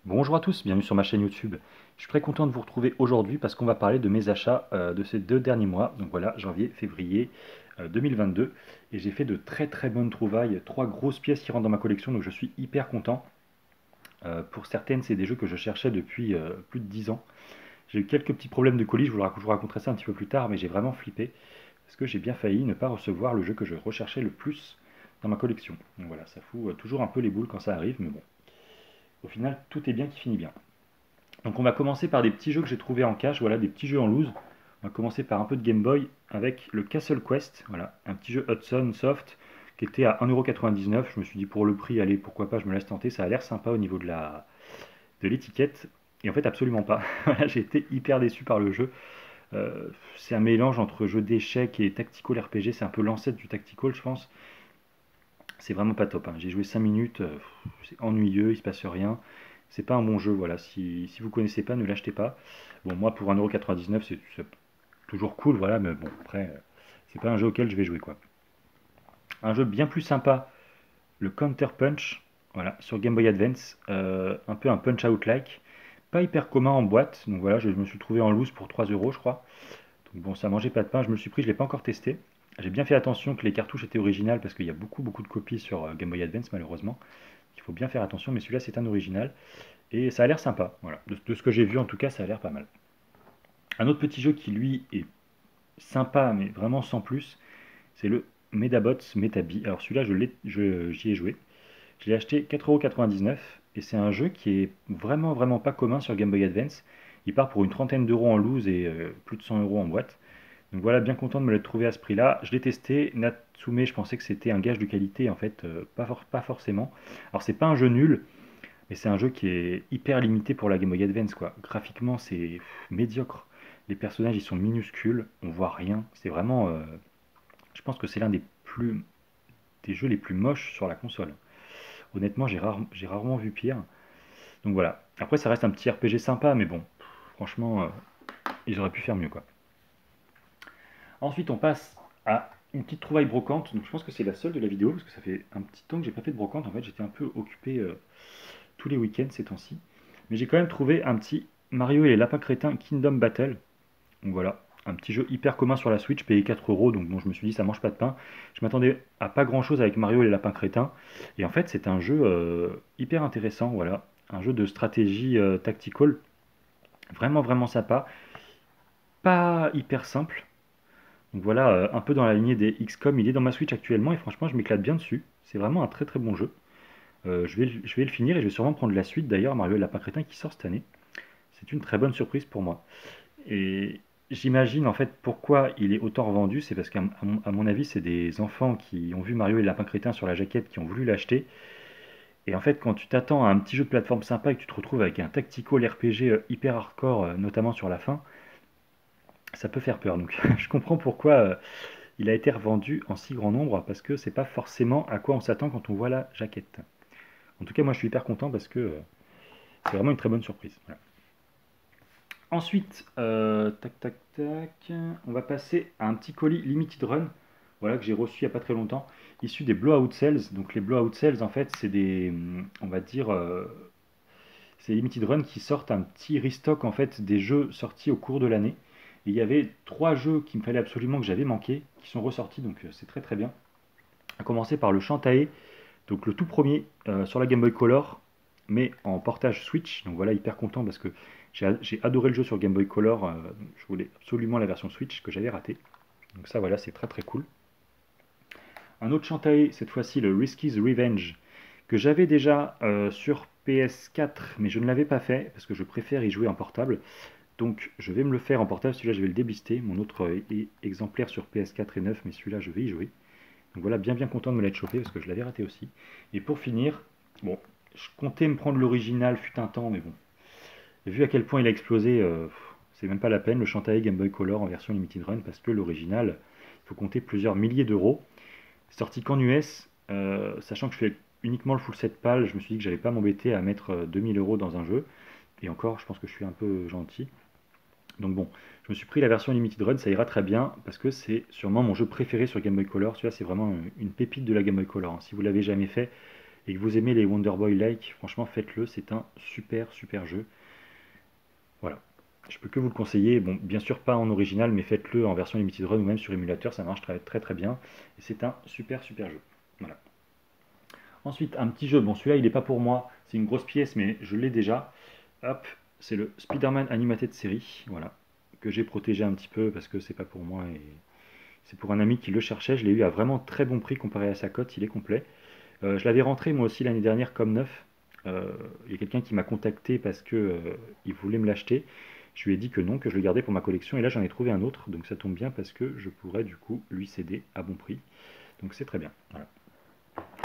Bonjour à tous, bienvenue sur ma chaîne YouTube. Je suis très content de vous retrouver aujourd'hui parce qu'on va parler de mes achats de ces 2 derniers mois. Donc voilà, janvier, février 2022. Et j'ai fait de très très bonnes trouvailles, 3 grosses pièces qui rentrent dans ma collection, donc je suis hyper content. Pour certaines, c'est des jeux que je cherchais depuis plus de 10 ans. J'ai eu quelques petits problèmes de colis, je vous raconterai ça un petit peu plus tard, mais j'ai vraiment flippé parce que j'ai bien failli ne pas recevoir le jeu que je recherchais le plus dans ma collection. Donc voilà, ça fout toujours un peu les boules quand ça arrive, mais bon, au final, tout est bien qui finit bien. Donc on va commencer par des petits jeux que j'ai trouvés en cache, voilà, des petits jeux en loose. On va commencer par un peu de Game Boy avec le Castle Quest, voilà, un petit jeu Hudson Soft qui était à 1,99 €. Je me suis dit pour le prix, allez, pourquoi pas, je me laisse tenter, ça a l'air sympa au niveau de l'étiquette. Et en fait, absolument pas. Voilà, j'ai été hyper déçu par le jeu. C'est un mélange entre jeu d'échecs et tactical RPG, c'est un peu l'ancêtre du tactical, je pense. C'est vraiment pas top, hein. J'ai joué 5 minutes, c'est ennuyeux, il se passe rien. C'est pas un bon jeu, voilà. Si vous connaissez pas, ne l'achetez pas. Bon, moi pour 1,99 € c'est toujours cool, voilà, mais bon, après, c'est pas un jeu auquel je vais jouer, quoi. Un jeu bien plus sympa, le Counter Punch, voilà, sur Game Boy Advance, un peu un Punch-Out like. Pas hyper commun en boîte, donc voilà, je me suis trouvé en loose pour 3 € je crois. Donc bon, ça mangeait pas de pain, je me le suis pris, je l'ai pas encore testé. J'ai bien fait attention que les cartouches étaient originales parce qu'il y a beaucoup de copies sur Game Boy Advance malheureusement. Il faut bien faire attention, mais celui-là c'est un original et ça a l'air sympa. Voilà, de ce que j'ai vu en tout cas, ça a l'air pas mal. Un autre petit jeu qui lui est sympa mais vraiment sans plus, c'est le Medabots Metabi. Alors celui-là, j'y ai joué. Je l'ai acheté 4,99 € et c'est un jeu qui est vraiment pas commun sur Game Boy Advance. Il part pour une trentaine d'euros en loose et plus de 100 € en boîte. Donc voilà, bien content de me l'être trouvé à ce prix-là. Je l'ai testé. Natsume, je pensais que c'était un gage de qualité. En fait, pas forcément. Alors, c'est pas un jeu nul, mais c'est un jeu qui est hyper limité pour la Game Boy Advance, quoi. Graphiquement, c'est médiocre. Les personnages, ils sont minuscules. On voit rien. C'est vraiment. Je pense que c'est l'un des jeux les plus moches sur la console. Honnêtement, j'ai rarement vu pire. Donc voilà. Après, ça reste un petit RPG sympa, mais bon, franchement, ils auraient pu faire mieux, quoi. Ensuite, on passe à une petite trouvaille brocante. Donc, je pense que c'est la seule de la vidéo parce que ça fait un petit temps que j'ai pas fait de brocante. En fait, j'étais un peu occupé tous les week-ends ces temps-ci. Mais j'ai quand même trouvé un petit Mario et les lapins crétins Kingdom Battle. Donc voilà, un petit jeu hyper commun sur la Switch, payé 4 €. Donc bon, je me suis dit, ça mange pas de pain. Je m'attendais à pas grand-chose avec Mario et les lapins crétins. Et en fait, c'est un jeu hyper intéressant. Voilà, un jeu de stratégie tactical. Vraiment sympa. Pas hyper simple. Donc voilà, un peu dans la lignée des XCOM, il est dans ma Switch actuellement et franchement je m'éclate bien dessus. C'est vraiment un très bon jeu. Je vais le finir et je vais sûrement prendre la suite d'ailleurs, Mario et le Lapin Crétin qui sort cette année. C'est une très bonne surprise pour moi. Et j'imagine en fait pourquoi il est autant revendu, c'est parce à mon avis c'est des enfants qui ont vu Mario et le Lapin Crétin sur la jaquette qui ont voulu l'acheter. Et en fait quand tu t'attends à un petit jeu de plateforme sympa et que tu te retrouves avec un tactical RPG hyper hardcore, notamment sur la fin, ça peut faire peur. Donc je comprends pourquoi il a été revendu en si grand nombre parce que c'est pas forcément à quoi on s'attend quand on voit la jaquette. En tout cas, moi je suis hyper content parce que c'est vraiment une très bonne surprise. Voilà. Ensuite, on va passer à un petit colis Limited Run, voilà que j'ai reçu il n'y a pas très longtemps, issu des Blowout Sales. Donc les Blowout Sales, en fait, c'est des, on va dire, c'est Limited Run qui sortent un petit restock en fait des jeux sortis au cours de l'année. Et il y avait 3 jeux qu'il me fallait absolument que j'avais manqué, qui sont ressortis, donc c'est très bien. À commencer par le Shantae, donc le tout premier sur la Game Boy Color, mais en portage Switch. Donc voilà, hyper content parce que j'ai adoré le jeu sur Game Boy Color. Je voulais absolument la version Switch que j'avais ratée. Donc ça voilà, c'est très cool. Un autre Shantae, cette fois-ci le Risky's Revenge, que j'avais déjà sur PS4, mais je ne l'avais pas fait parce que je préfère y jouer en portable. Donc je vais me le faire en portable, celui-là je vais le débister. Mon autre exemplaire sur PS4 est neuf, mais celui-là je vais y jouer. Donc voilà, bien content de me l'être chopé parce que je l'avais raté aussi. Et pour finir, bon, je comptais me prendre l'original fut un temps, mais bon, vu à quel point il a explosé, c'est même pas la peine, le Shantae Game Boy Color en version Limited Run, parce que l'original, il faut compter plusieurs milliers d'euros. Sorti qu'en US, sachant que je fais uniquement le full set PAL, je me suis dit que j'allais pas m'embêter à mettre 2000 € dans un jeu. Et encore, je pense que je suis un peu gentil. Donc bon, je me suis pris la version Limited Run, ça ira très bien, parce que c'est sûrement mon jeu préféré sur Game Boy Color. Celui-là, c'est vraiment une pépite de la Game Boy Color, hein. Si vous l'avez jamais fait, et que vous aimez les Wonder Boy like, franchement faites-le, c'est un super jeu. Voilà. Je peux que vous le conseiller. Bon, bien sûr pas en original, mais faites-le en version limited run ou même sur émulateur, ça marche très bien. Et c'est un super jeu. Voilà. Ensuite, un petit jeu. Bon, celui-là, il n'est pas pour moi. C'est une grosse pièce, mais je l'ai déjà. Hop, c'est le Spider-Man Animated Series. Voilà. Que j'ai protégé un petit peu parce que c'est pas pour moi et c'est pour un ami qui le cherchait. Je l'ai eu à vraiment très bon prix comparé à sa cote. Il est complet. Je l'avais rentré moi aussi l'année dernière comme neuf. Il y a quelqu'un qui m'a contacté parce que il voulait me l'acheter. Je lui ai dit que non, que je le gardais pour ma collection. Et là, j'en ai trouvé un autre. Donc ça tombe bien parce que je pourrais du coup lui céder à bon prix. Donc c'est très bien. Voilà.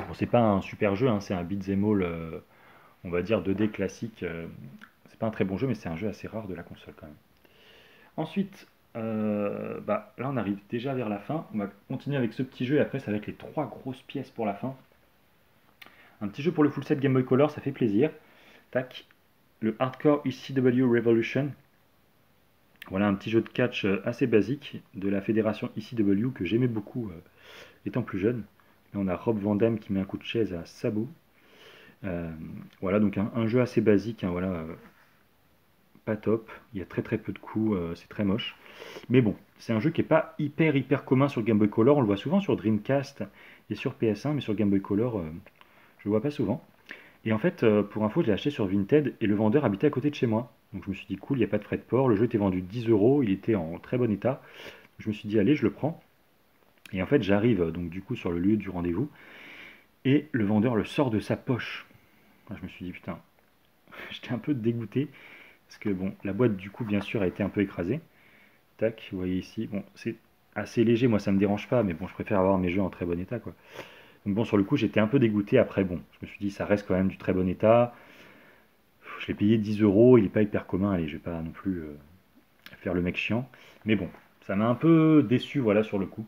Bon, c'est pas un super jeu, hein, c'est un beat'em all, on va dire 2D classique. C'est pas un très bon jeu, mais c'est un jeu assez rare de la console quand même. Ensuite, là on arrive déjà vers la fin. On va continuer avec ce petit jeu et après ça va être les trois grosses pièces pour la fin. Un petit jeu pour le full set Game Boy Color, ça fait plaisir. Tac, le Hardcore ECW Revolution. Voilà un petit jeu de catch assez basique de la fédération ECW que j'aimais beaucoup étant plus jeune. Là on a Rob Van Dam qui met un coup de chaise à Sabu. Voilà, donc un jeu assez basique, hein, voilà, pas top. Il y a très peu de coups, c'est très moche. Mais bon, c'est un jeu qui n'est pas hyper commun sur Game Boy Color. On le voit souvent sur Dreamcast et sur PS1, mais sur Game Boy Color, je le vois pas souvent. Et en fait, pour info, je l'ai acheté sur Vinted et le vendeur habitait à côté de chez moi. Donc je me suis dit, cool, il n'y a pas de frais de port. Le jeu était vendu 10 euros, il était en très bon état. Je me suis dit, allez, je le prends. Et en fait, j'arrive donc du coup sur le lieu du rendez-vous et le vendeur le sort de sa poche. Je me suis dit, putain, j'étais un peu dégoûté. Parce que bon, la boîte du coup bien sûr a été un peu écrasée. Tac, vous voyez ici. Bon, c'est assez léger, moi ça me dérange pas, mais bon, je préfère avoir mes jeux en très bon état quoi. Donc bon, sur le coup j'étais un peu dégoûté. Après bon, je me suis dit ça reste quand même du très bon état. Je l'ai payé 10 euros, il n'est pas hyper commun, allez, je vais pas non plus faire le mec chiant. Mais bon, ça m'a un peu déçu voilà sur le coup.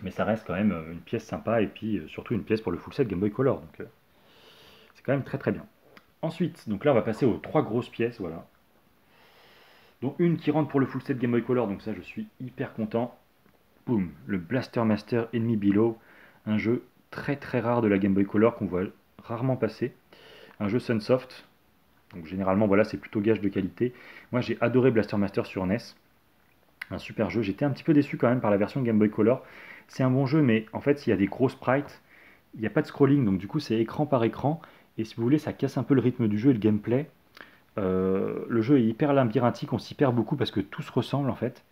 Mais ça reste quand même une pièce sympa et puis surtout une pièce pour le full set Game Boy Color. Donc c'est quand même très bien. Ensuite, donc là on va passer aux trois grosses pièces, voilà. Donc une qui rentre pour le full set Game Boy Color, donc ça je suis hyper content. Boum, le Blaster Master Enemy Below, un jeu très rare de la Game Boy Color qu'on voit rarement passer. Un jeu Sunsoft, donc généralement voilà c'est plutôt gage de qualité. Moi j'ai adoré Blaster Master sur NES, un super jeu. J'étais un petit peu déçu quand même par la version Game Boy Color. C'est un bon jeu mais en fait il y a des gros sprites, il n'y a pas de scrolling donc du coup c'est écran par écran. Et si vous voulez ça casse un peu le rythme du jeu et le gameplay. Le jeu est hyper labyrinthique, on s'y perd beaucoup parce que tout se ressemble en fait.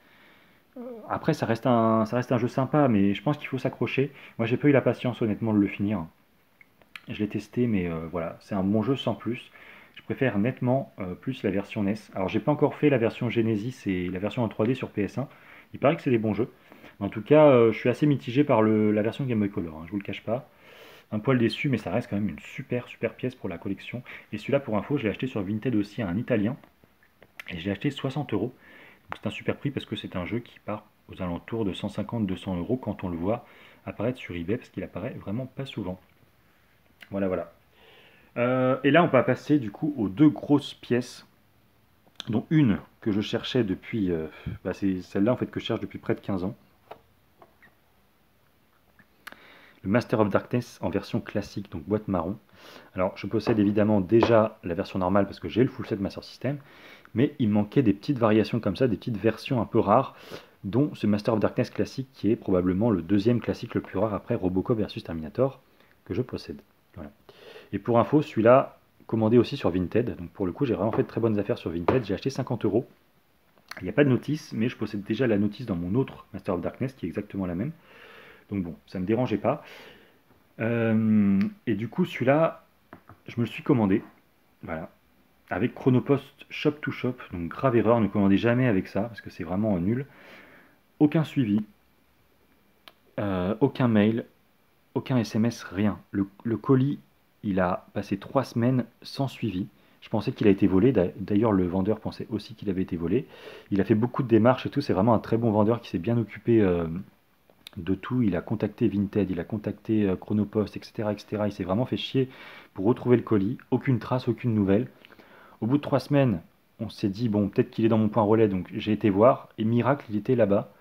Après, ça reste un jeu sympa, mais je pense qu'il faut s'accrocher. Moi, j'ai pas eu la patience honnêtement de le finir. Je l'ai testé, mais voilà, c'est un bon jeu sans plus. Je préfère nettement plus la version NES. Alors, j'ai pas encore fait la version Genesis et la version en 3D sur PS1. Il paraît que c'est des bons jeux. Mais en tout cas, je suis assez mitigé par la version Game Boy Color, hein, je vous le cache pas. Un poil déçu, mais ça reste quand même une super pièce pour la collection. Et celui-là, pour info, je l'ai acheté sur Vinted aussi à un Italien. Et je l'ai acheté 60 euros. Donc c'est un super prix parce que c'est un jeu qui part aux alentours de 150-200 euros quand on le voit apparaître sur eBay parce qu'il apparaît vraiment pas souvent. Voilà. Et là, on va passer du coup aux deux grosses pièces, dont une que je cherchais depuis. C'est celle-là en fait que je cherche depuis près de 15 ans. Le Master of Darkness en version classique, donc boîte marron. Alors, je possède évidemment déjà la version normale parce que j'ai le full set Master System, mais il manquait des petites variations comme ça, des petites versions un peu rares, dont ce Master of Darkness classique qui est probablement le deuxième classique le plus rare après Robocop versus Terminator que je possède. Voilà. Et pour info, celui-là, commandé aussi sur Vinted, donc pour le coup j'ai vraiment fait de très bonnes affaires sur Vinted, j'ai acheté 50 euros. Il n'y a pas de notice, mais je possède déjà la notice dans mon autre Master of Darkness qui est exactement la même. Donc bon, ça ne me dérangeait pas. Et du coup, celui-là, je me le suis commandé. Voilà. Avec Chronopost Shop to Shop. Donc grave erreur, ne commandez jamais avec ça, parce que c'est vraiment nul. Aucun suivi. Aucun mail. Aucun SMS, rien. Le colis, il a passé 3 semaines sans suivi. Je pensais qu'il a été volé. D'ailleurs, le vendeur pensait aussi qu'il avait été volé. Il a fait beaucoup de démarches et tout. C'est vraiment un très bon vendeur qui s'est bien occupé de tout. Il a contacté Vinted, il a contacté Chronopost, etc. Il s'est vraiment fait chier pour retrouver le colis. Aucune trace, aucune nouvelle. Au bout de 3 semaines, on s'est dit, bon, peut-être qu'il est dans mon point relais, donc j'ai été voir, et miracle, il était là-bas.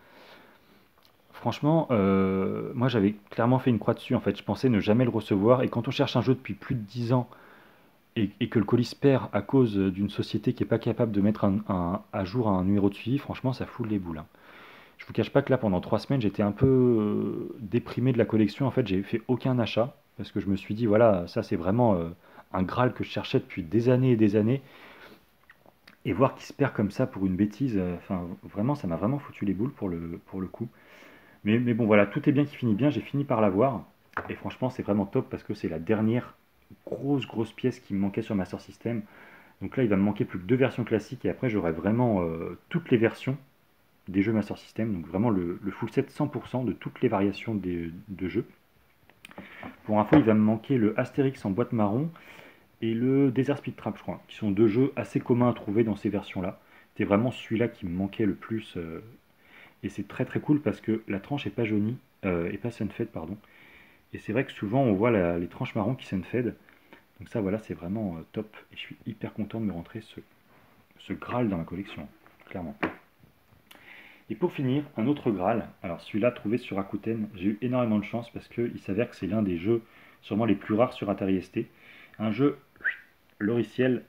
Franchement, moi j'avais clairement fait une croix dessus en fait. Je pensais ne jamais le recevoir. Et quand on cherche un jeu depuis plus de 10 ans et que le colis se perd à cause d'une société qui est pas capable de mettre à jour un numéro de suivi, franchement ça fout les boules, hein. Je vous cache pas que là pendant 3 semaines j'étais un peu déprimé de la collection. En fait j'ai fait aucun achat parce que je me suis dit voilà ça c'est vraiment un Graal que je cherchais depuis des années et des années. Et voir qu'il se perd comme ça pour une bêtise, enfin vraiment ça m'a vraiment foutu les boules pour le coup. Mais bon, voilà, tout est bien qui finit bien. J'ai fini par l'avoir. Et franchement, c'est vraiment top parce que c'est la dernière grosse pièce qui me manquait sur Master System. Donc là, il va me manquer plus que deux versions classiques. Et après, j'aurai vraiment toutes les versions des jeux Master System. Donc vraiment le full set 100% de toutes les variations de jeux. Pour info, il va me manquer le Astérix en boîte marron et le Desert Speed Trap, je crois, qui sont deux jeux assez communs à trouver dans ces versions-là. C'était vraiment celui-là qui me manquait le plus. Et c'est très cool parce que la tranche est pas jaunie, et pas sunfed, pardon. Et c'est vrai que souvent on voit les tranches marron qui sunfed. Donc ça voilà, c'est vraiment top. Et je suis hyper content de me rentrer ce Graal dans ma collection, clairement. Et pour finir, un autre Graal. Alors celui-là trouvé sur Rakuten, j'ai eu énormément de chance parce qu'il s'avère que c'est l'un des jeux sûrement les plus rares sur Atari ST. Un jeu logiciel.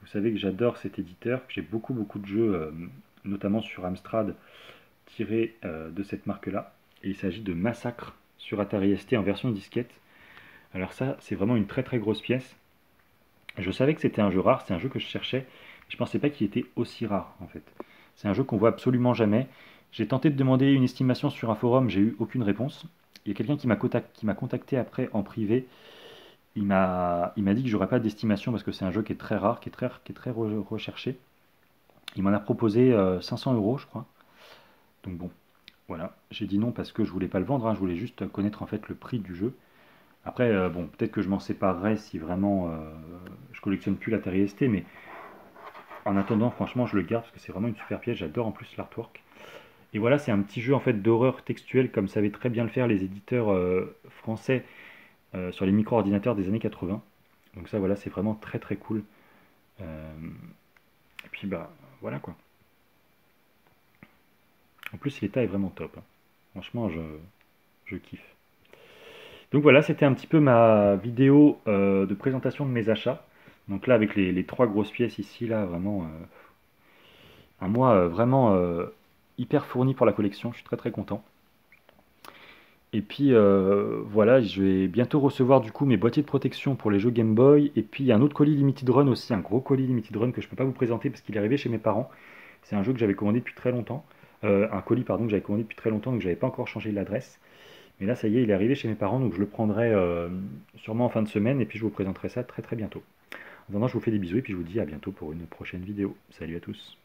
Vous savez que j'adore cet éditeur, que j'ai beaucoup de jeux, notamment sur Amstrad, tirés de cette marque-là. Et il s'agit de Massacre sur Atari ST en version disquette. Alors ça, c'est vraiment une très grosse pièce. Je savais que c'était un jeu rare, c'est un jeu que je cherchais, mais je ne pensais pas qu'il était aussi rare en fait. C'est un jeu qu'on voit absolument jamais. J'ai tenté de demander une estimation sur un forum, j'ai eu aucune réponse. Il y a quelqu'un qui m'a contacté après en privé. Il m'a dit que j'aurais pas d'estimation parce que c'est un jeu qui est très rare, qui est très recherché. Il m'en a proposé 500 euros, je crois. Donc bon, voilà. J'ai dit non parce que je voulais pas le vendre, hein, je voulais juste connaître en fait le prix du jeu. Après, bon, peut-être que je m'en séparerai si vraiment je collectionne plus l'Atari ST, mais en attendant, franchement, je le garde parce que c'est vraiment une super pièce. J'adore en plus l'artwork. Et voilà, c'est un petit jeu en fait d'horreur textuelle comme savaient très bien le faire les éditeurs français sur les micro-ordinateurs des années 80. Donc ça, voilà, c'est vraiment très cool. Euh, et puis bah voilà quoi. En plus, l'état est vraiment top, hein. Franchement, je kiffe. Donc voilà, c'était un petit peu ma vidéo de présentation de mes achats. Donc là, avec les trois grosses pièces ici, là, vraiment, un mois vraiment hyper fourni pour la collection. Je suis très content. Et puis voilà, je vais bientôt recevoir du coup mes boîtiers de protection pour les jeux Game Boy. Et puis il y a un autre colis Limited Run aussi, un gros colis Limited Run que je ne peux pas vous présenter parce qu'il est arrivé chez mes parents. C'est un jeu que j'avais commandé depuis très longtemps. Un colis, pardon, que j'avais commandé depuis très longtemps, donc j'avais pas encore changé l'adresse. Mais là, ça y est, il est arrivé chez mes parents, donc je le prendrai sûrement en fin de semaine et puis je vous présenterai ça très bientôt. En attendant, je vous fais des bisous et puis je vous dis à bientôt pour une prochaine vidéo. Salut à tous.